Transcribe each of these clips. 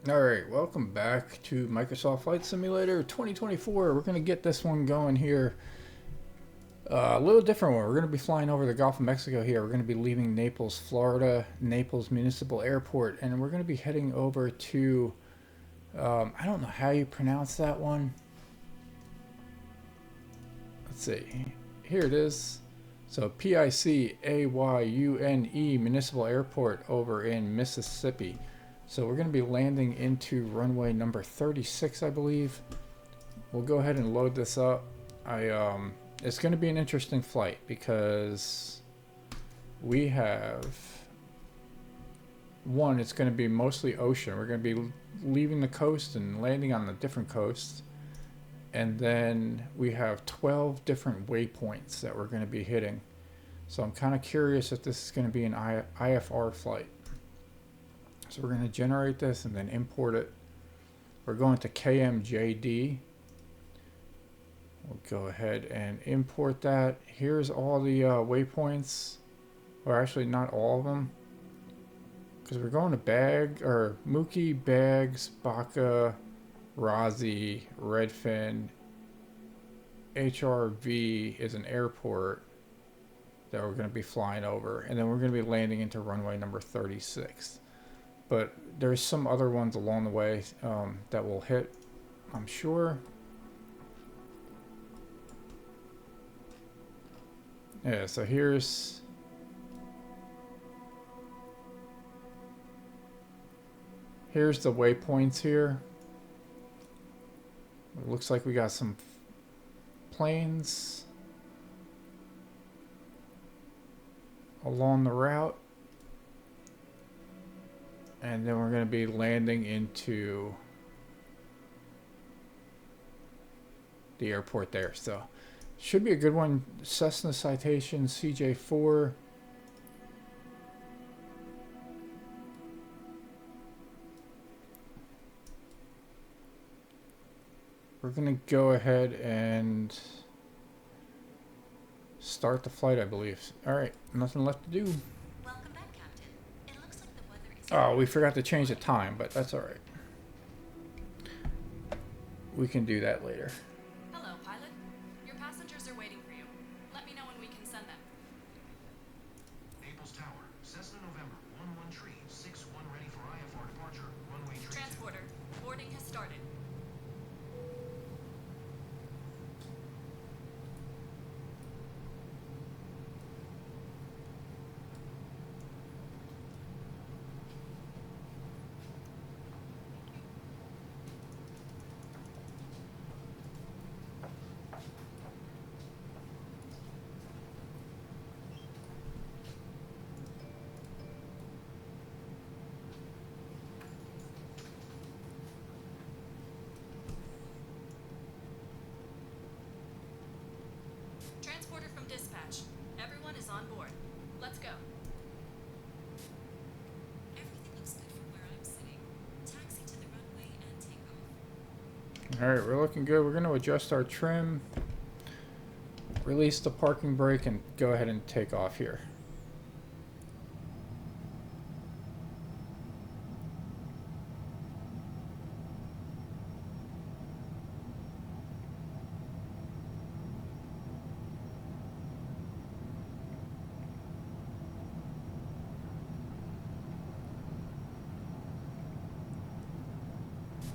Alright, welcome back to Microsoft Flight Simulator 2024. We're going to get this one going here. A little different one. We're going to be flying over the Gulf of Mexico here. We're going to be leaving Naples, Florida, Naples Municipal Airport, and we're going to be heading over to, I don't know how you pronounce that one. Let's see. Here it is. So Picayune Municipal Airport over in Mississippi. So we're going to be landing into runway number 36, I believe. We'll go ahead and load this up. It's going to be an interesting flight because we have one. It's going to be mostly ocean. We're going to be leaving the coast and landing on the different coasts, and then we have 12 different waypoints that we're going to be hitting. So I'm kind of curious if this is going to be an IFR flight. So we're going to generate this and then import it. We're going to KMJD. We'll go ahead and import that. Here's all the waypoints, or actually not all of them, because we're going to Mookie, Bags, Baca, Razi, Redfin. HRV is an airport that we're going to be flying over, and then we're going to be landing into runway number 36. But there's some other ones along the way that will hit, I'm sure. Yeah, so here's the waypoints here. It looks like we got some planes along the route. And then we're going to be landing into the airport there. So should be a good one. Cessna Citation CJ4. We're going to go ahead and start the flight, I believe. All right, nothing left to do. Welcome back, Captain. It looks like the weather is... Oh, we forgot to change the time, but that's all right. We can do that later. Hello, pilot. Your passengers are waiting for you. Let me know when we can send them. Naples Tower, Cessna November 11361 ready for IFR departure, runway 32. Transporter, boarding has started. Transporter from dispatch. Everyone is on board. Let's go. Everything looks good from where I'm sitting. Taxi to the runway and take off. All right, we're looking good. We're going to adjust our trim, release the parking brake, and go ahead and take off here.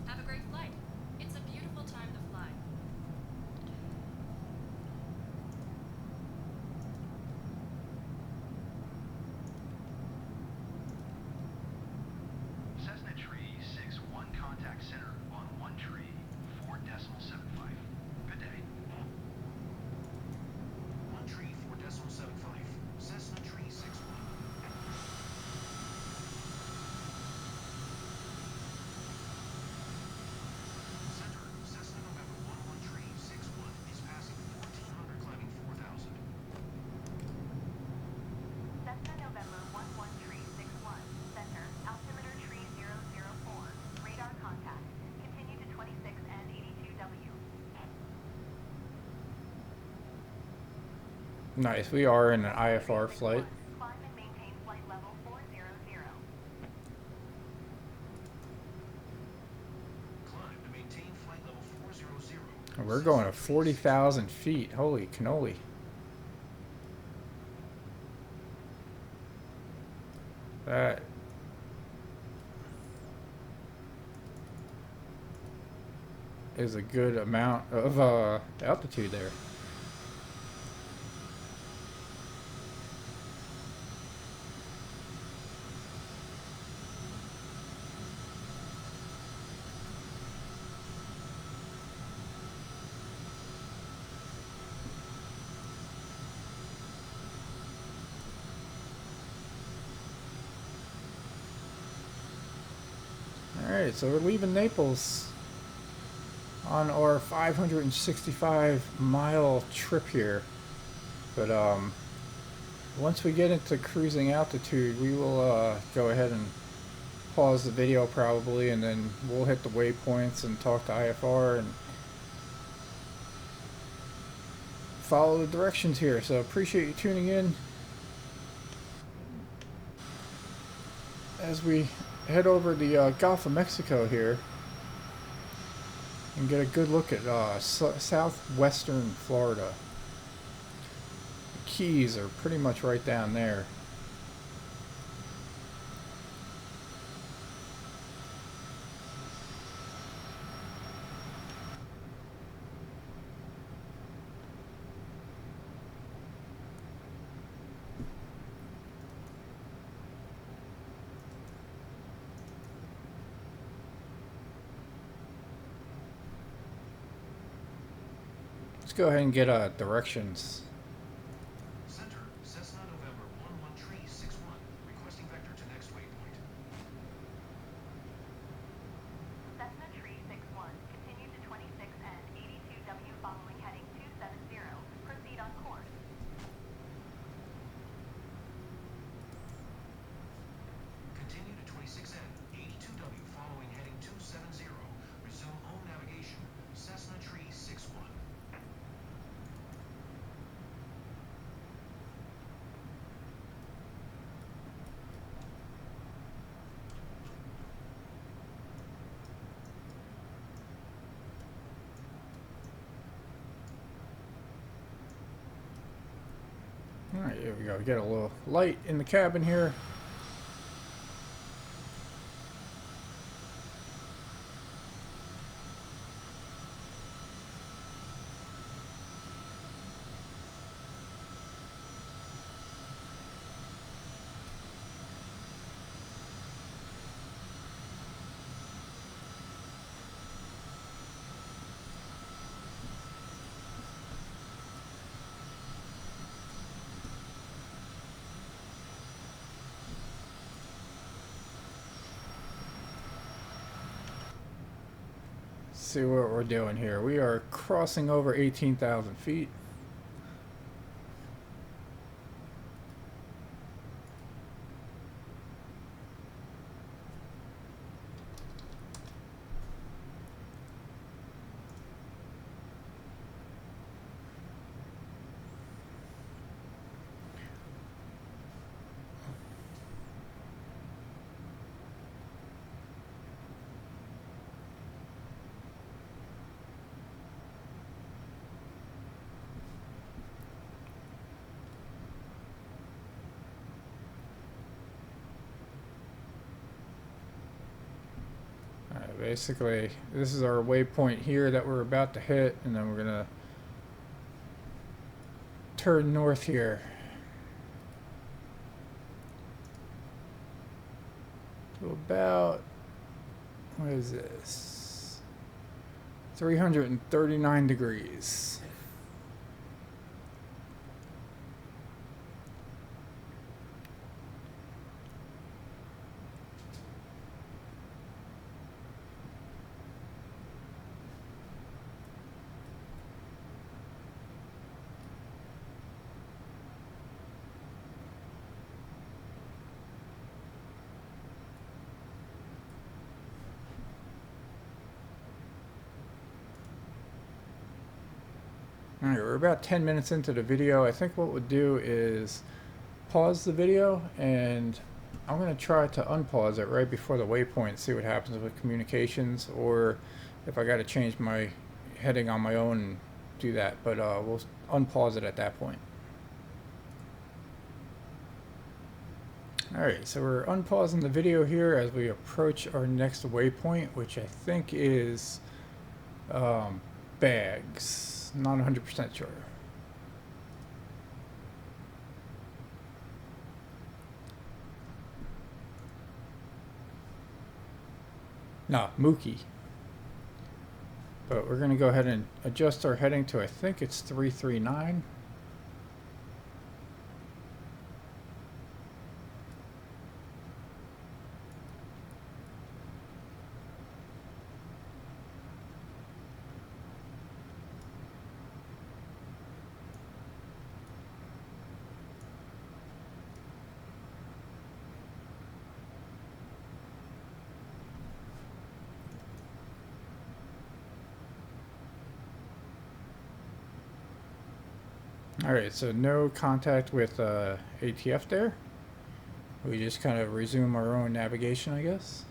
Have a great flight. It's a beautiful time to fly. Cessna Tree 61 contact center on 1 tree 4.75. Good day. 1 tree 4.75. Cessna Tree 61. Center, Cessna November 11361 is passing 1400 climbing 4000. Cessna November 11361, center, altimeter tree 004, radar contact, continue to 26 and 82W. Nice, we are in an IFR flight. Climb and maintain flight level 400. we're going to 40,000 feet. Holy cannoli. That is a good amount of altitude there. Alright, so we're leaving Naples on our 565-mile trip here. But once we get into cruising altitude, we will go ahead and pause the video probably, and then we'll hit the waypoints and talk to IFR and follow the directions here. So appreciate you tuning in as we head over the Gulf of Mexico here and get a good look at southwestern Florida. The Keys are pretty much right down there. Let's go ahead and get directions. Center, Cessna November 11 Tree 61, requesting vector to next waypoint. Cessna Tree 61, continue to 26 and 82W following heading 270. Proceed on course. Continue to 26N, 82W following heading 270. Resume home navigation. Cessna Tree 61. Alright, here we go. We got a little light in the cabin here. See what we're doing here. We are crossing over 18,000 feet. Basically, this is our waypoint here that we're about to hit, and then we're gonna turn north here. To about, what is this? 339 degrees. Alright, we're about 10 minutes into the video. I think what we'll do is pause the video, and I'm going to try to unpause it right before the waypoint, see what happens with communications, or if I got to change my heading on my own and do that, but we'll unpause it at that point. Alright, so we're unpausing the video here as we approach our next waypoint, which I think is Bags. Not 100% sure. No, Mookie. But we're going to go ahead and adjust our heading to, I think it's 339. Alright, so no contact with ATF there. We just kind of resume our own navigation, I guess.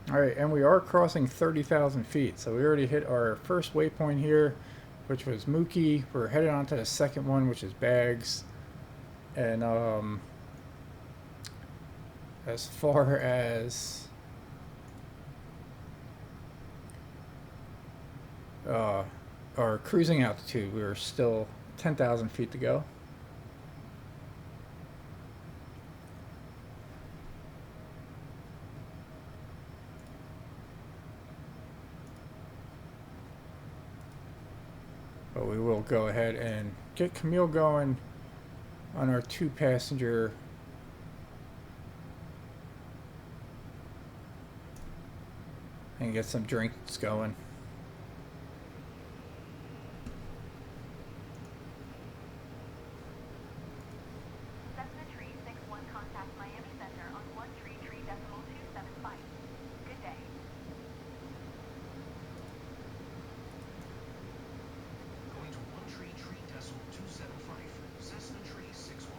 Alright, and we are crossing 30,000 feet, so we already hit our first waypoint here, which was Mookie. We're headed on to the second one, which is Bags. And as far as our cruising altitude, we were still 10,000 feet to go. But we will go ahead and get Camille going on our 2-passenger and get some drinks going. Cessna Tree 61 contact Miami Center on 133.275. Good day. Going to 133.275. Cessna Tree 61.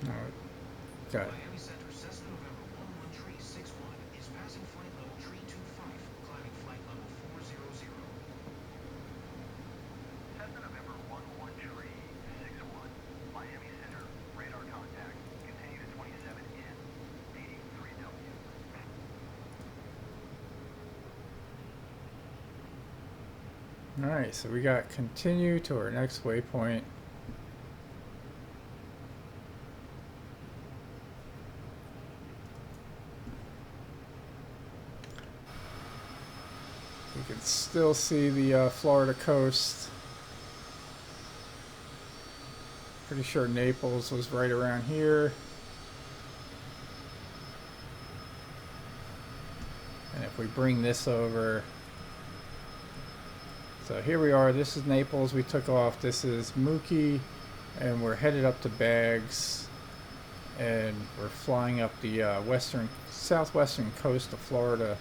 Alright, got it. Miami Center, Cessna November 11361 is passing flight level tree 25, climbing flight level 400. Cessna November 11361, Miami Center, radar contact. Continue to 27N, 83W. Alright, so we got continue to our next waypoint. You can still see the Florida coast. Pretty sure Naples was right around here. And if we bring this over, so here we are, this is Naples, we took off, this is Mookie, and we're headed up to Bags, and we're flying up the southwestern coast of Florida.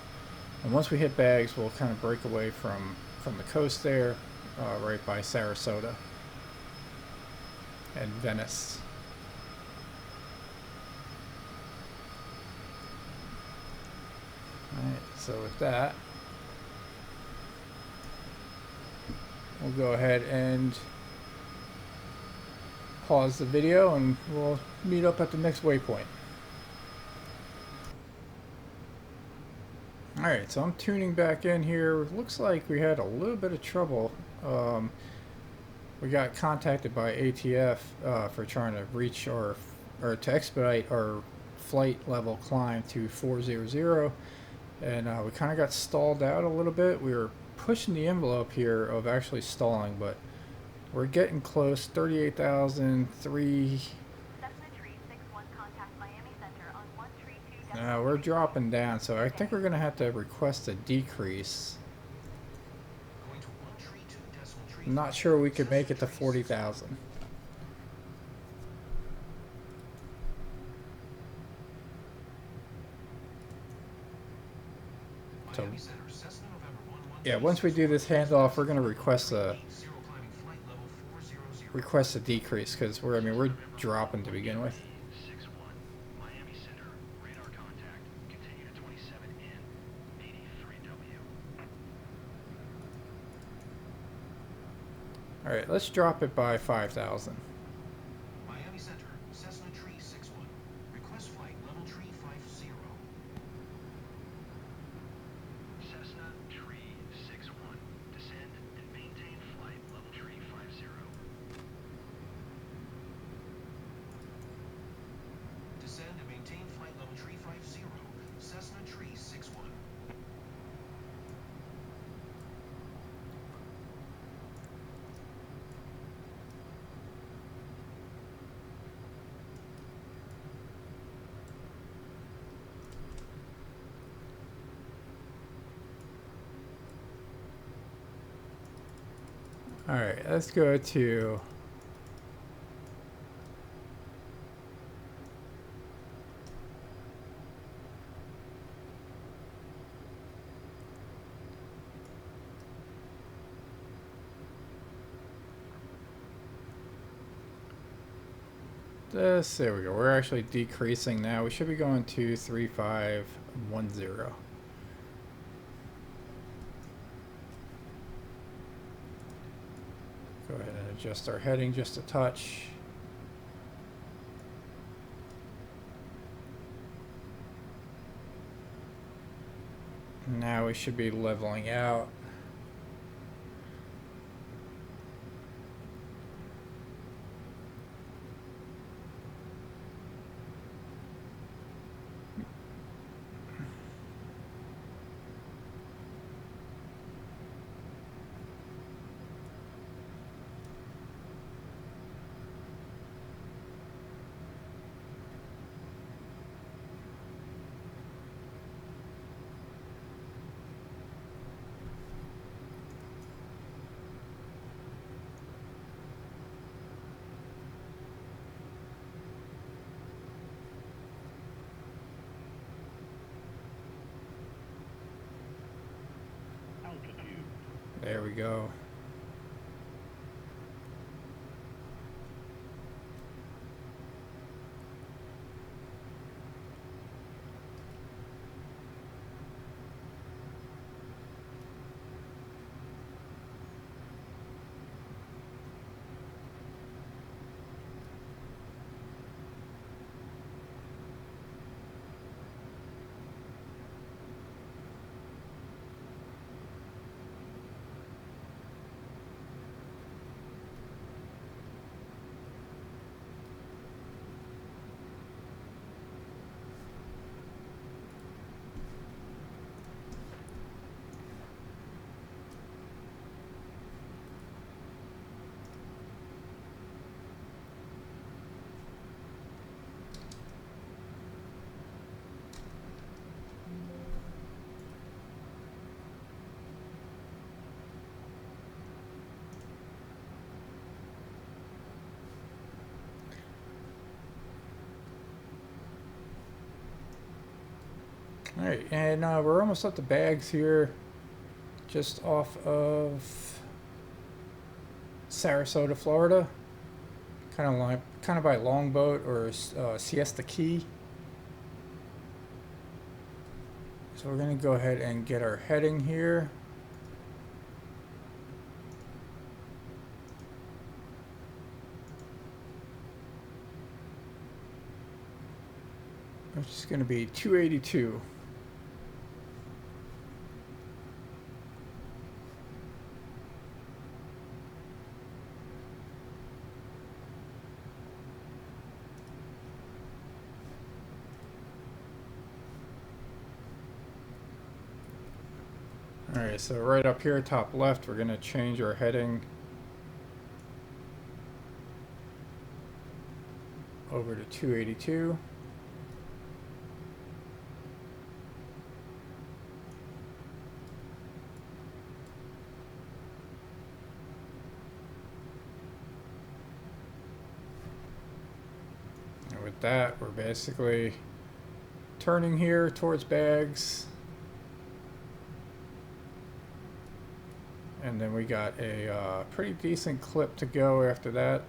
And once we hit Bags, we'll kind of break away from the coast there, right by Sarasota and Venice. Alright, so with that, we'll go ahead and pause the video and we'll meet up at the next waypoint. Alright, so I'm tuning back in here. Looks like we had a little bit of trouble. We got contacted by ATF for trying to reach or to expedite our flight level climb to 400, and we kind of got stalled out a little bit. We were pushing the envelope here of actually stalling, but we're getting close. 38,003. Cessna Tree 61 contact Miami Center on 132. We're dropping down, so I think we're going to have to request a decrease. Going to 132.3 I'm not sure we could make it to 40,000. So, Miami Center, Cessna November 11 yeah, once we do this handoff, we're gonna request a zero climbing flight level 400. decrease because we're dropping to begin with. 61, Miami Center, radar contact, continue to 27N, 83W. All right, let's drop it by 5,000. Miami Center, Cessna Tree 61. Request flight level tree 50. Cessna Tree 61, descend and maintain flight level tree 50. Descend and maintain flight level tree 50. Cessna Tree 61. All right, let's go to this. There we go. We're actually decreasing now. We should be going to 3510. Go ahead and adjust our heading just a touch. Now we should be leveling out. There we go. All right, and we're almost up to bags here, just off of Sarasota, Florida, kind of by Longboat or Siesta Key. So we're gonna go ahead and get our heading here. Which is gonna be 282. Alright, so right up here, top left, we're going to change our heading over to 282. with that, we're basically turning here towards bags. And then we got a pretty decent clip to go after that.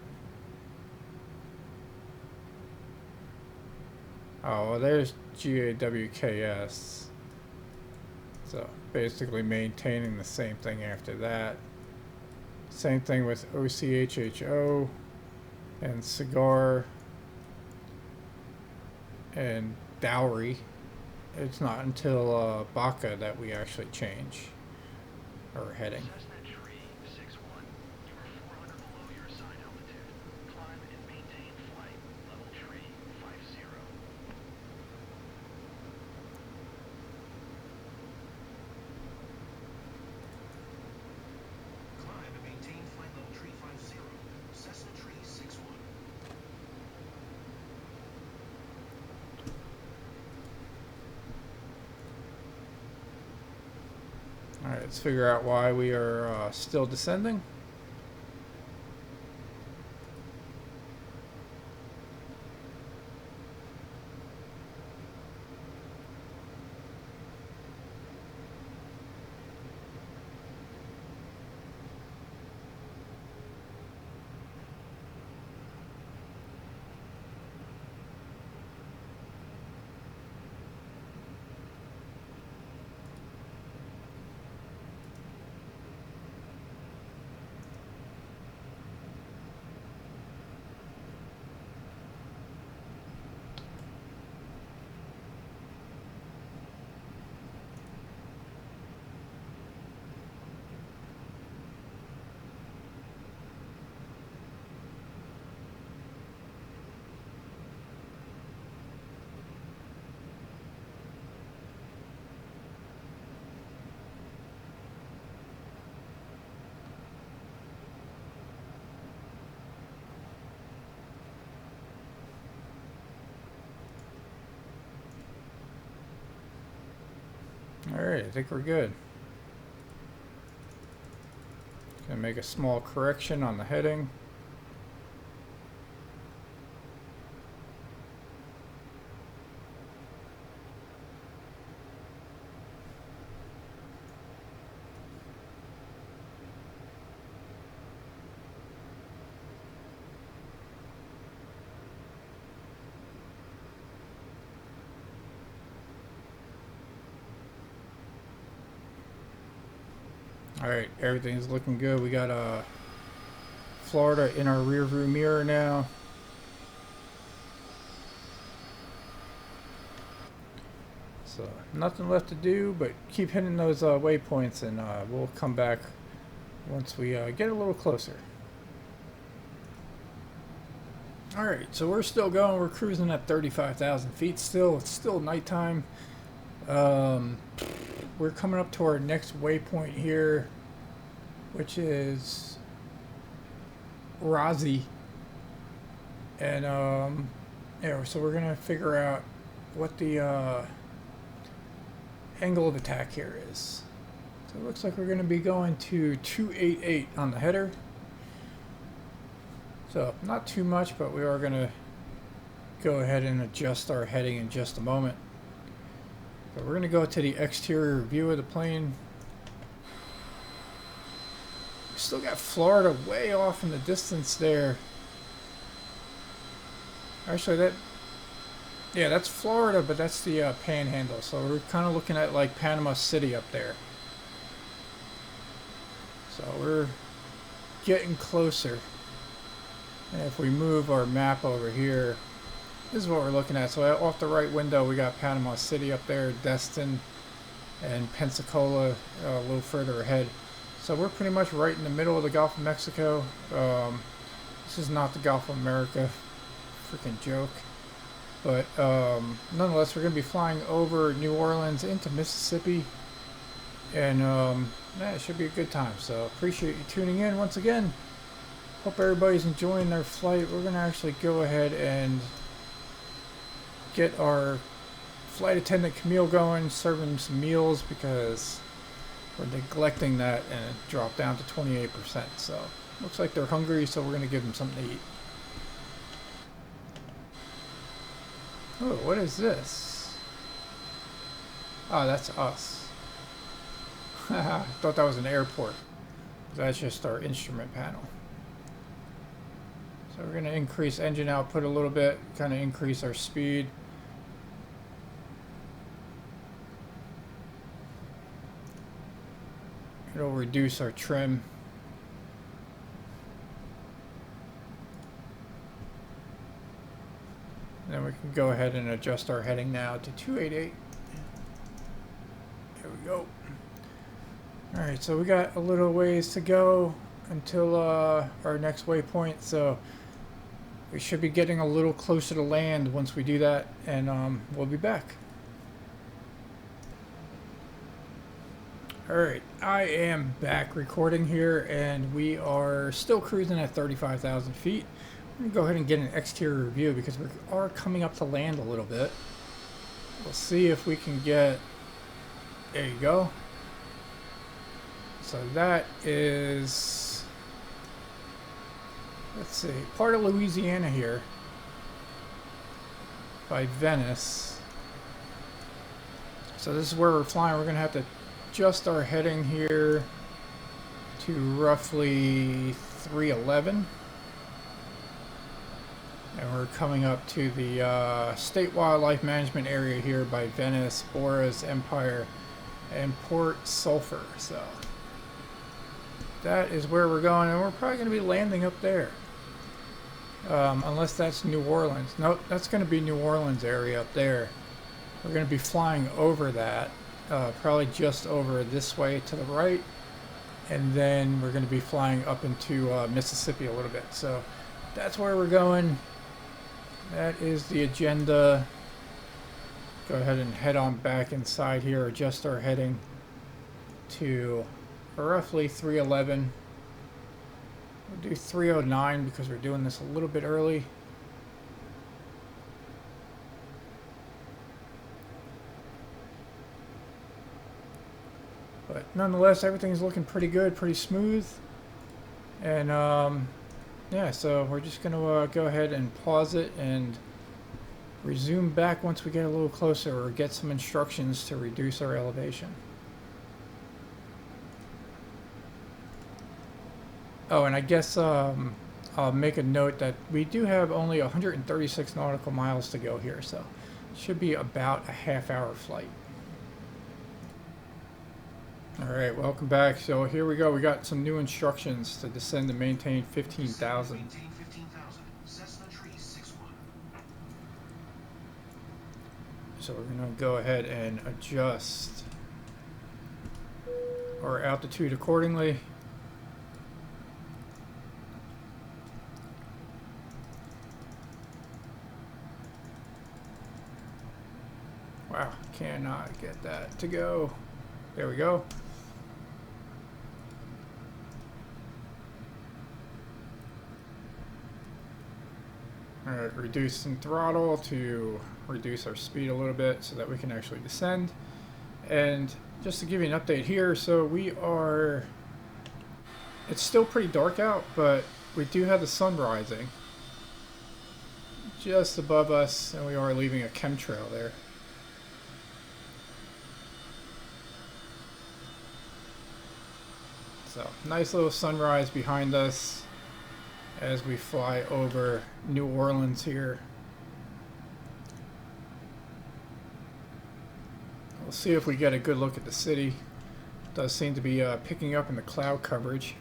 Oh, well, there's GAWKS. So basically maintaining the same thing after that. Same thing with OCHHO and Cigar and Dowry. It's not until Baca that we actually change our heading. Cessna Tree 61, you are 400 below your assigned altitude. Climb and maintain flight level tree 50. Climb and maintain flight level tree 50. Cessna Tree 61. Alright, let's figure out why we are still descending. Alright, I think we're good. Gonna make a small correction on the heading. Alright, everything's looking good. We got Florida in our rear view mirror now. So nothing left to do but keep hitting those waypoints, and we'll come back once we get a little closer. Alright, so we're still going. We're cruising at 35,000 feet still. It's still nighttime. We're coming up to our next waypoint here, which is Razi. And yeah, so we're gonna figure out what the angle of attack here is. So it looks like we're gonna be going to 288 on the header. So not too much, but we are gonna go ahead and adjust our heading in just a moment. So we're going to go to the exterior view of the plane. We still got Florida way off in the distance there. Actually, yeah, that's Florida, but that's the Panhandle. So we're kind of looking at like Panama City up there. So we're getting closer. And if we move our map over here, this is what we're looking at. So off the right window, we got Panama City up there, Destin, and Pensacola a little further ahead. So we're pretty much right in the middle of the Gulf of Mexico. This is not the Gulf of America. Freaking joke. But nonetheless, we're going to be flying over New Orleans into Mississippi. And yeah, it should be a good time. So appreciate you tuning in once again. Hope everybody's enjoying their flight. We're going to actually go ahead and get our flight attendant Camille going, serve him some meals because we're neglecting that, and it dropped down to 28%. So looks like they're hungry, so we're going to give them something to eat. Oh, what is this? Oh, that's us. I thought that was an airport. That's just our instrument panel. So we're going to increase engine output a little bit, kind of increase our speed. It'll reduce our trim. Then we can go ahead and adjust our heading now to 288. There we go. Alright, so we got a little ways to go until our next waypoint, so we should be getting a little closer to land once we do that, and we'll be back. Alright, I am back recording here, and we are still cruising at 35,000 feet. I'm going to go ahead and get an exterior review because we are coming up to land a little bit. We'll see if we can get... There you go. So that is... Let's see, part of Louisiana here. By Venice. So this is where we're flying. We're going to have to adjust our heading here to roughly 311. And we're coming up to the State Wildlife Management Area here by Venice, Boras, Empire, and Port Sulphur. So that is where we're going, and we're probably going to be landing up there. Unless that's New Orleans. Nope, that's going to be New Orleans area up there. We're going to be flying over that, probably just over this way to the right, and then we're going to be flying up into Mississippi a little bit. So that's where we're going. That is the agenda. Go ahead and head on back inside here, adjust our heading to roughly 311. We'll do 309 because we're doing this a little bit early. But nonetheless, everything's looking pretty good, pretty smooth. And yeah, so we're just going to go ahead and pause it and resume back once we get a little closer or get some instructions to reduce our elevation. Oh, and I guess I'll make a note that we do have only 136 nautical miles to go here, so it should be about a half-hour flight. Alright, welcome back. So here we go. We got some new instructions to descend and maintain 15,000. Maintain 15,000. Cessna Tree 61. So we're going to go ahead and adjust our altitude accordingly. Wow, cannot get that to go. There we go. Alright, reducing throttle to reduce our speed a little bit so that we can actually descend. And just to give you an update here, so we are... It's still pretty dark out, but we do have the sun rising just above us, and we are leaving a chemtrail there. So, nice little sunrise behind us as we fly over New Orleans here. We'll see if we get a good look at the city. It does seem to be picking up in the cloud coverage.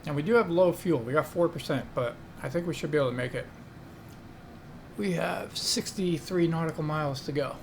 And we do have low fuel. We got 4%, but I think we should be able to make it. We have 63 nautical miles to go.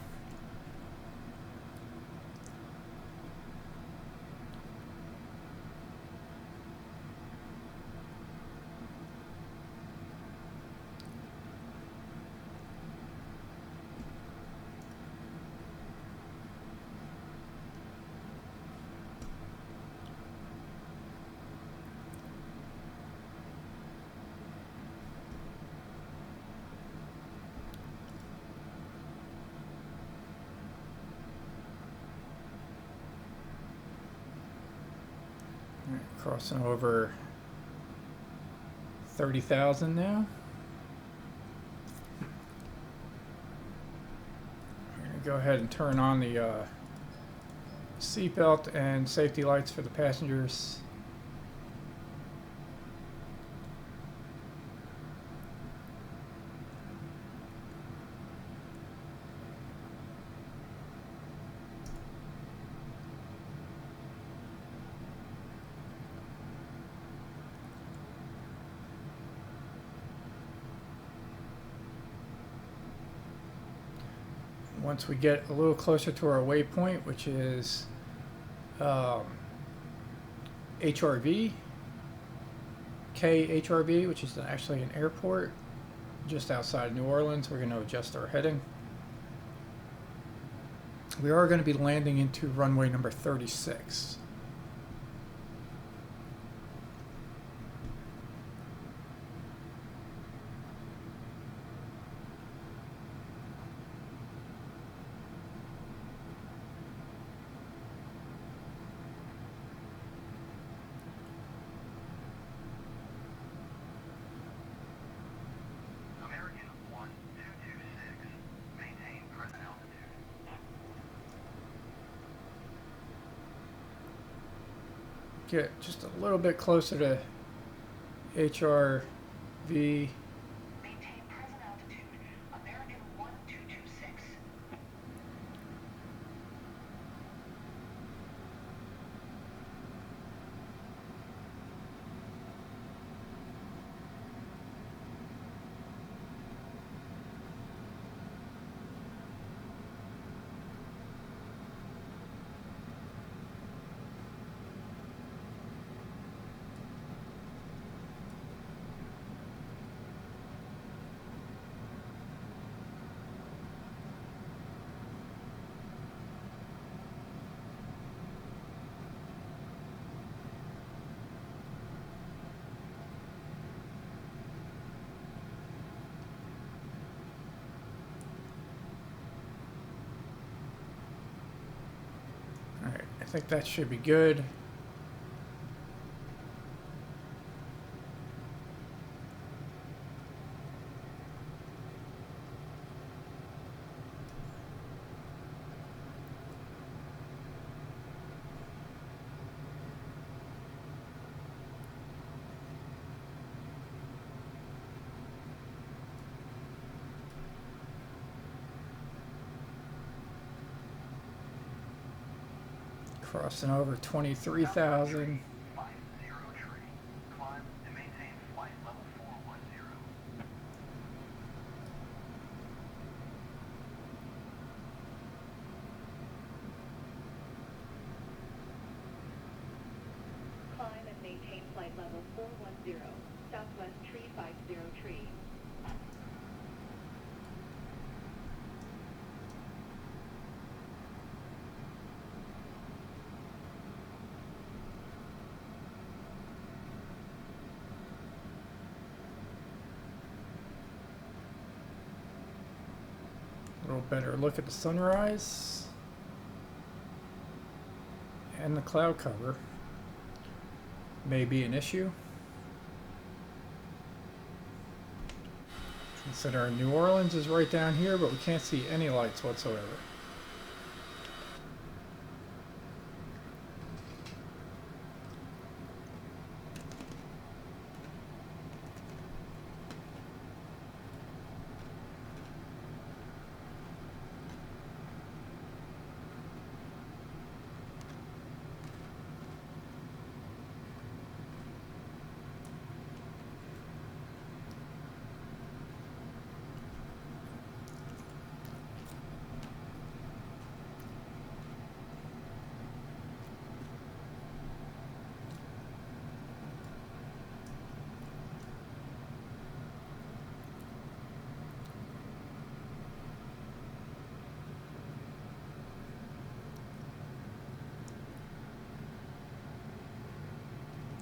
Crossing over 30,000 now. We're going to go ahead and turn on the seatbelt and safety lights for the passengers. Once we get a little closer to our waypoint, which is HRV, KHRV, which is actually an airport just outside New Orleans, we're going to adjust our heading. We are going to be landing into runway number 36. American 1226. Maintain present altitude. Get just a little bit closer to HRV. Maintain present altitude. American 1226. Alright, I think that should be good. Crossing over 23,000. 50 tree. Climb and maintain flight level 410. Climb and maintain flight level 410. Southwest tree 50 tree. A little better look at the sunrise and the cloud cover may be an issue. Consider New Orleans is right down here, but we can't see any lights whatsoever.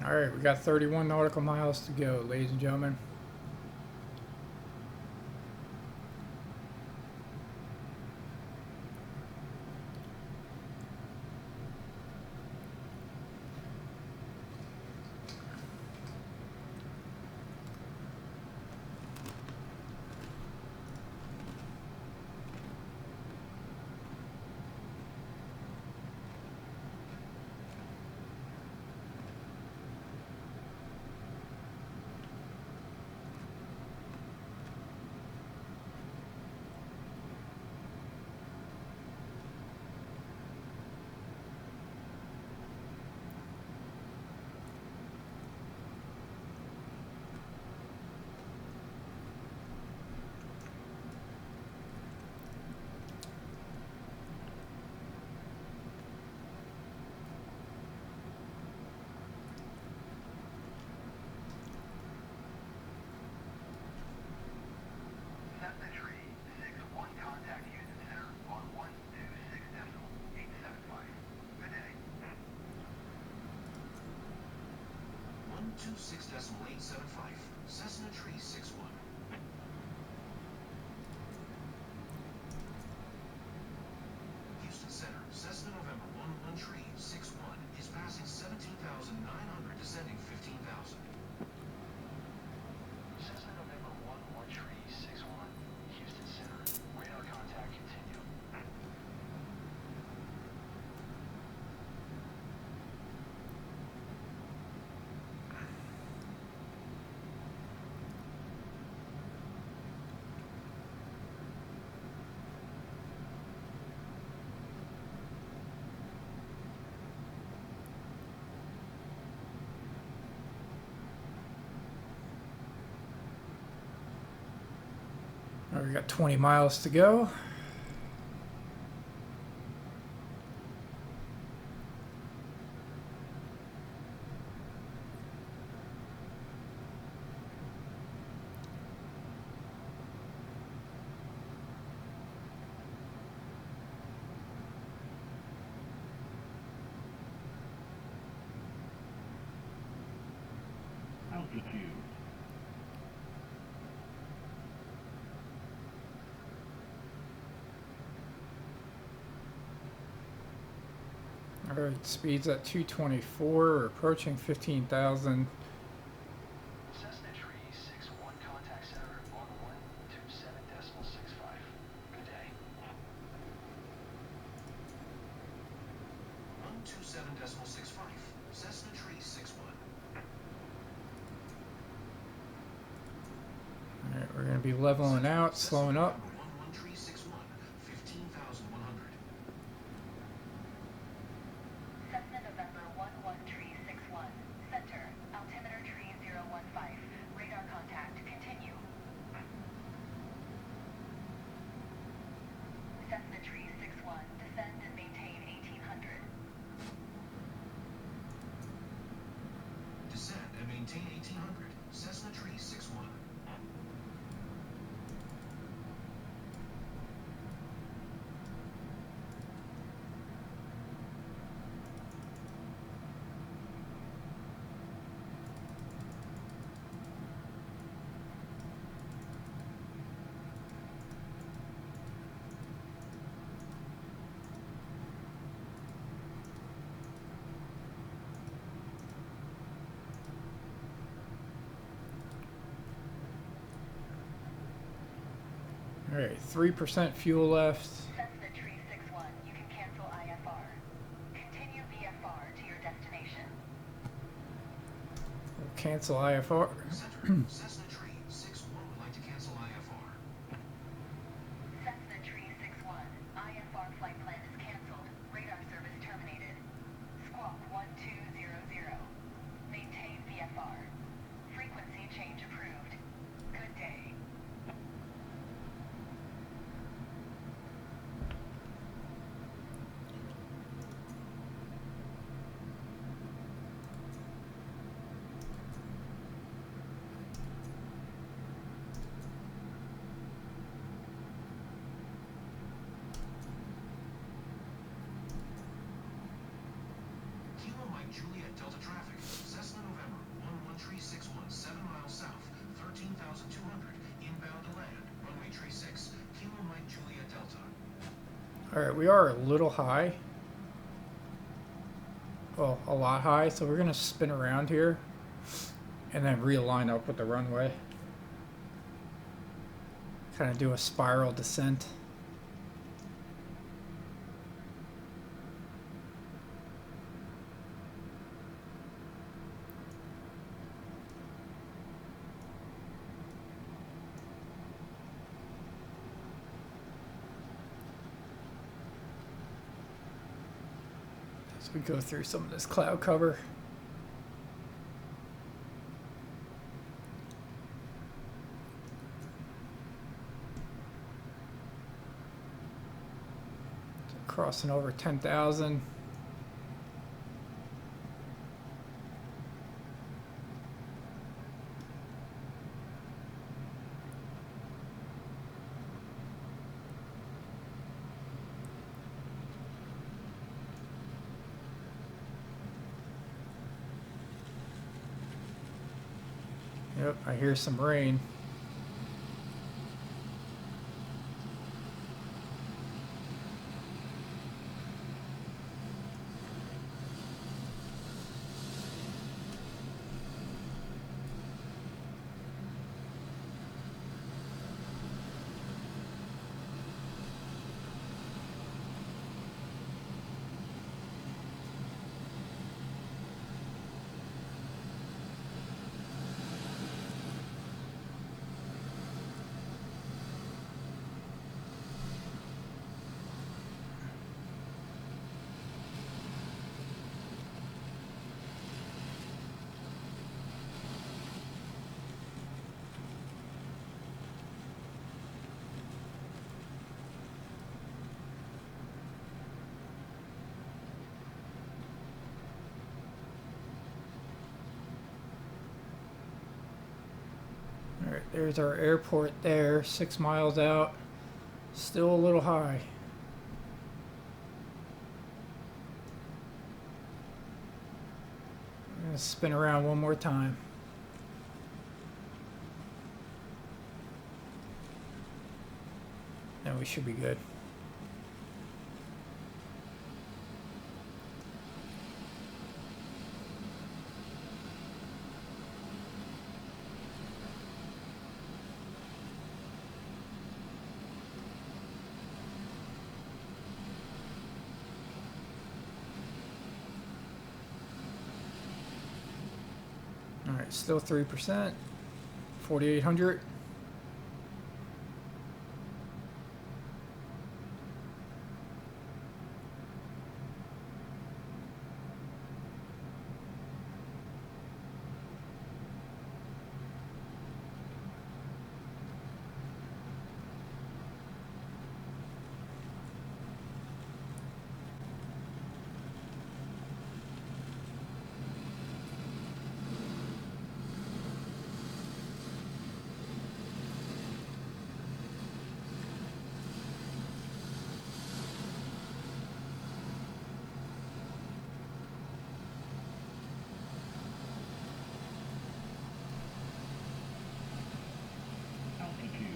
All right, we got 31 nautical miles to go, ladies and gentlemen. Cessna Tree 61, contact Houston Center on 126.875. Good day. 126.875. Cessna Tree 61. Houston Center, Cessna November 11 Tree 61 is passing 17,900, descending 15,000. Cessna November 11 Tree 61, Houston Center. Radar contact continue. All right, we got 20 miles to go. Altitude. All right, speed's at 224. We're approaching 15,000. Cessna Tree 61, contact center on 127.65. Good day. 127.65. Cessna Tree 61. All right, we're going to be leveling out, slowing up. 11 Tree 61, 15,100. Cessna November 11 Tree 61. Center. Altimeter Tree 015. Radar contact. Continue. Cessna Tree 61. Descend and maintain 1800. Descend and maintain 1800. Cessna Tree 61. All right, 3% fuel left. Cessna Tree 61. You can cancel IFR. Continue VFR to your destination. We'll cancel IFR. Center, Cessna Tree 61 would like to cancel IFR. Cessna Tree 61. IFR flight plan is canceled. Radar service terminated. Squawk 1200. Maintain VFR. Frequency change approved. Good day. Kilo Mike Juliet Delta traffic. Cessna November 11 Tree 61, 7 miles south, 13,200. Inbound to land. Runway Tree 6. Kilo Mike Juliet Delta. All right, we are a little high. Well, a lot high, so we're going to spin around here and then realign up with the runway. Kind of do a spiral descent. As we go through some of this cloud cover. Crossing over 10,000. Yep, I hear some rain. Alright, there's our airport there, 6 miles out. Still a little high. I'm gonna spin around one more time. Then we should be good. Alright, still 3%. 4,800. Altitude.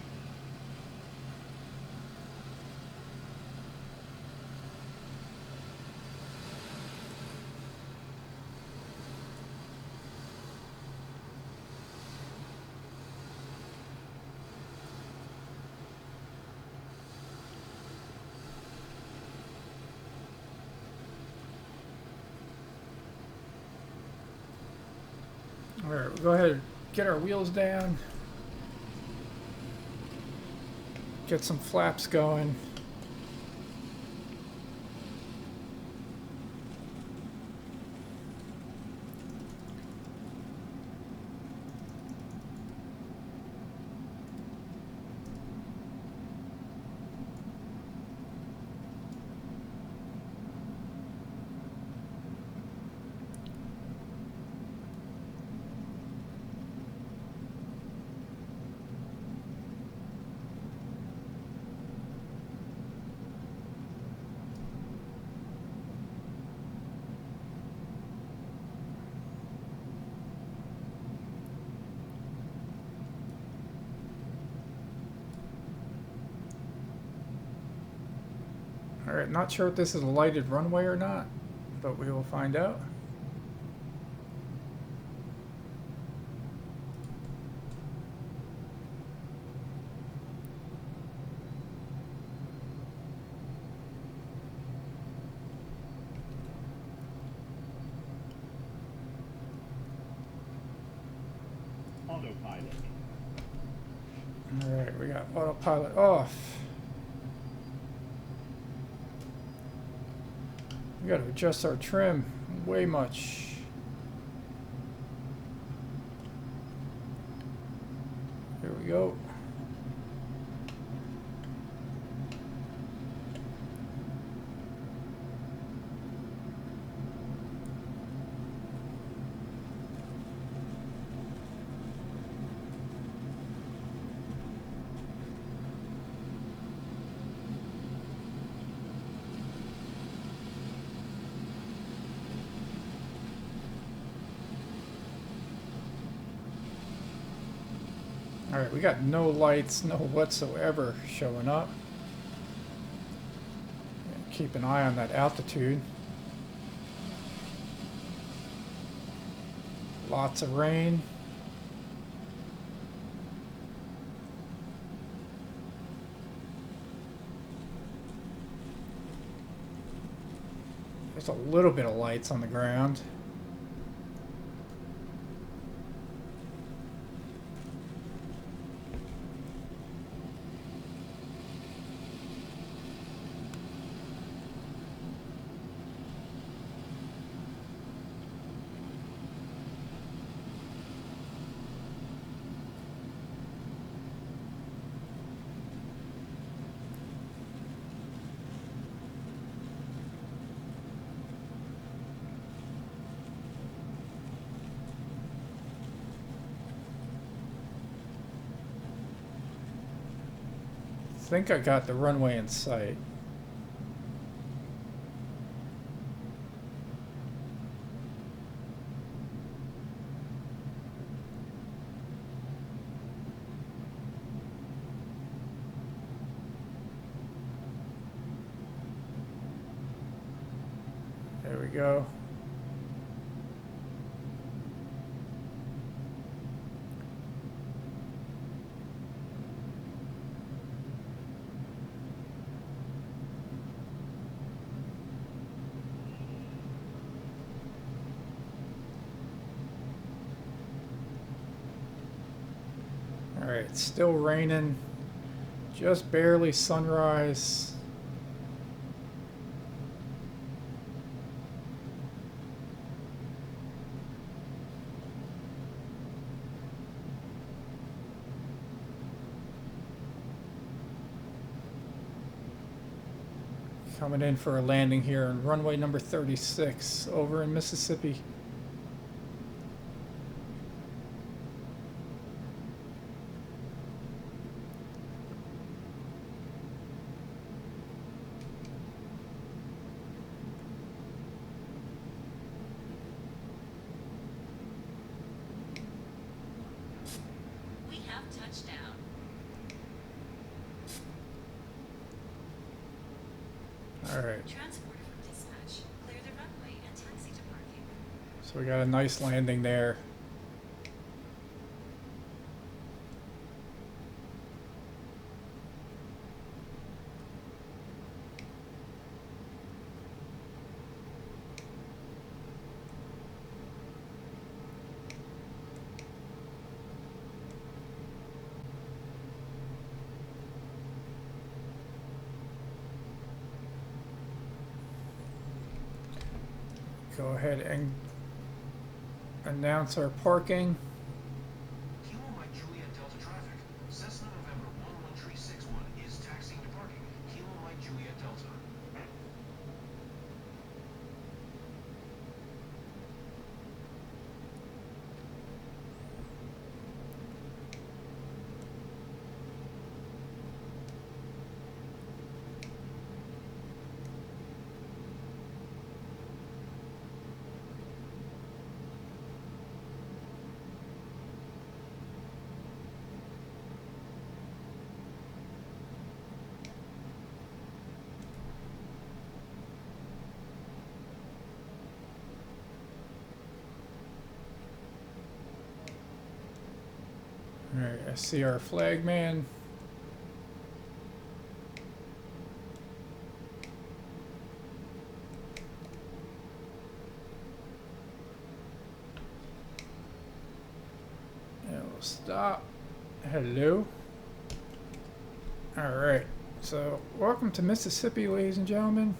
Alright, we'll go ahead and get our wheels down. Get some flaps going. Alright, not sure if this is a lighted runway or not, but we will find out. Autopilot. Alright, we got autopilot off. We gotta adjust our trim way much. Here we go. Alright, we got no lights, no whatsoever showing up. Keep an eye on that altitude. Lots of rain. There's a little bit of lights on the ground. I think I got the runway in sight. There we go. Alright, still raining. Just barely sunrise. Coming in for a landing here on runway number 36 over in Mississippi. We have touchdown. Alright, Transporter from dispatch. Clear the runway and taxi to parking. so we got a nice landing there. Go ahead and announce our parking. Kilo Mike Juliet Delta traffic. Cessna November 11361 is taxiing to parking. Kilo Mike Juliet Delta. Alright, I see our flag man. And we'll stop. Hello. Alright, so welcome to Mississippi, ladies and gentlemen.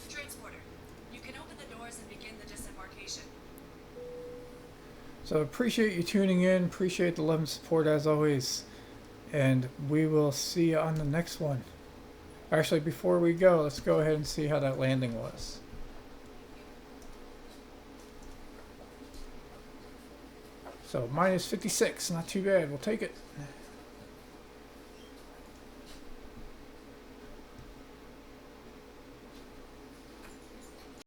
Transporter, you can open the doors and begin the disembarkation. So appreciate you tuning in, appreciate the love and support as always, and we will see you on the next one. Actually, before we go, let's go ahead and see how that landing was. So minus 56, not too bad, we'll take it.